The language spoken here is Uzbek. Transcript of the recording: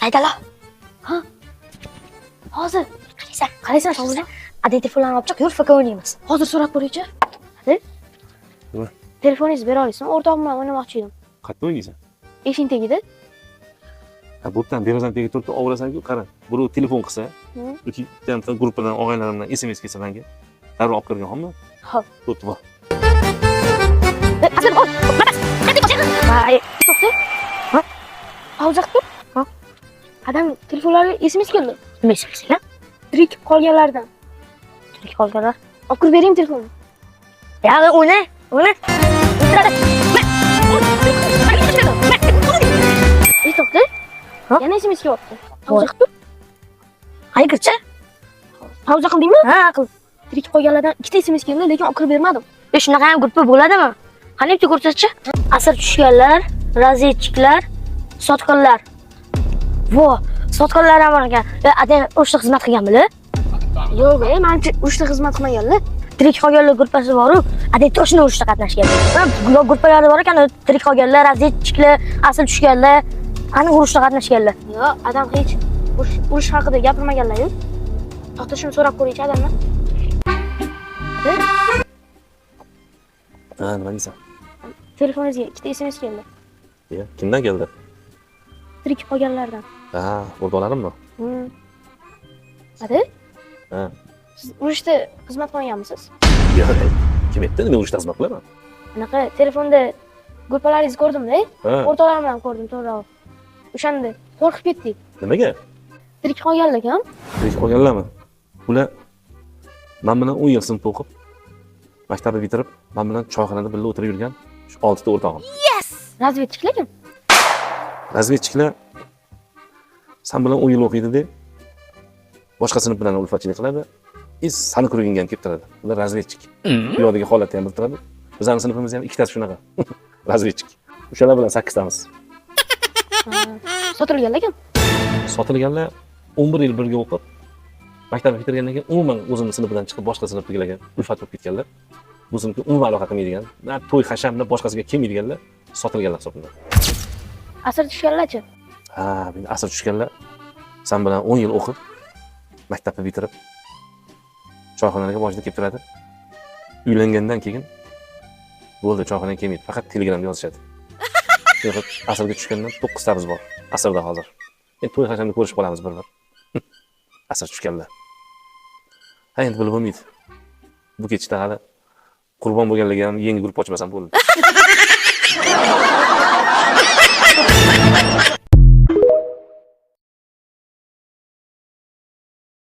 Saydala. Ha? Hozir. Qaraysan, hozir. Ade telefonlarni olib chiq, yur, faka o'ynaymiz. Hozir so'rab ko'raychi. Hadi. Nima? Telefoningizni bera olasizmi? O'rtog'im bilan o'ynamoqchi edim. Qayerda o'ynaysan? Eshik tagida. Ha, bo'pdan derazadan tagiga turib ovurasan-ku, qara. Birov telefon qilsa, yoki gruppadan og'aylarimdan SMS kelsa menga, darrov olib kirgan hamma. Xo'p. Bo'pti, bor. Asal bor. Voy, to'xta. Ha? Hozir tur. Ha? Adam telefonlariga SMS keldi. Nima SMS keldi? Tirik qolganlardan. Tirik qolganlar. Olib kirib bering telefonni. Ya, o'yna. To'xta. Yana SMS kelyapti. Hozir tur. Qayergacha? Hozir qildingmi? Ha, qil. Tirik qolganlardan ikkita SMS keldi, lekin olib kirib bermadim. Shunaqa ham gruppa bo'ladimi? Qani bitta ko'rsatchi. Asir tushganlar, razvedchiklar, sotqinlar. Vo, sotqinlar ham bor ekan. Adan urushda xizmat qilganmi? Yo'q, men urushda xizmat qilmaganlar. Tirik qolganlar gruppasi bor-ku, adan to'shni urushda qatnashgan. Gruppalar bor ekan, tirik qolganlar, razvedchiklar, asir tushganlar, ani urushda qatnashganlar. Yo'q, adam hech urush haqida gapirmaganlar-ku. To'xta, shuni so'rab ko'raychi adamdan. Ha, nima deysan? Telefoningizga ikkita SMS keldi. Ya, kimdan keldi? Tirik qolganlardan. Ha, o'rtoqlarimmi? Hadi? Ha. Siz urushda xizmat qilganmisiz? Yo'q, kim aytdi? Men urushda xizmat qilaman. Anaqa telefonda gruppalaringizni ko'rdim-da. Ha. O'rtoqlarim bilan ko'rdim, to'g'ri. O'shanda qo'rqib ketdik. Nimaga? Tirik qolganlar-ku. Tirik qolganlarmi? Ular men bilan 10 yil sinfda o'qib, maktabni bitirib, men bilan choyxonada birga o'tirib yurgan 6 ta o'rtog'im. Yes! Razvedchiklar-ku. Razvedchiklar sen bilan 10 yil o'qiydi deb boshqa sinf bilan ulfatchilik qiladi. Sani ko'rganga ham kelib turadi. Ular razvedchik. Bu yoqdagi holatni ham bilib turadi. Bizning sinfimizda ham ikkitasi shunaqa. Razvedchik. O'shalar bilan 8 tamiz. Sotilganlar-ku. Sotilganlar 11 yil birga o'qib, maktabni bitirgandan keyin umuman o'zini sinfidan chiqib boshqa sinfdagilarga ulfat bo'lib ketganlar. Bu sinfga umuman aloqa qilmaydigan, to'y hashamda boshqasiga kelmaydiganlar sotilganlar hisoblanadi. Asir tushganlar-chi? Ha, men asir tushganlar sen bilan 10 yil o'qib, maktabni bitirib, choyxonaga boshida kelib turadi. Uylangandan keyin bo'ldi, choyxonaga kelmaydi, faqat Telegramda yozishadi. Yo'q, asirga tushgandan 9 tamiz bor. Asirda hozir. Endi to'y hashamda ko'rishib qolamiz birlar. Asir tushganlar. Ha, endi bilib bo'lmaydi. Bu ketishda hali qurbon bo'lganlarga ham yangi guruh ochmasam bo'ldi.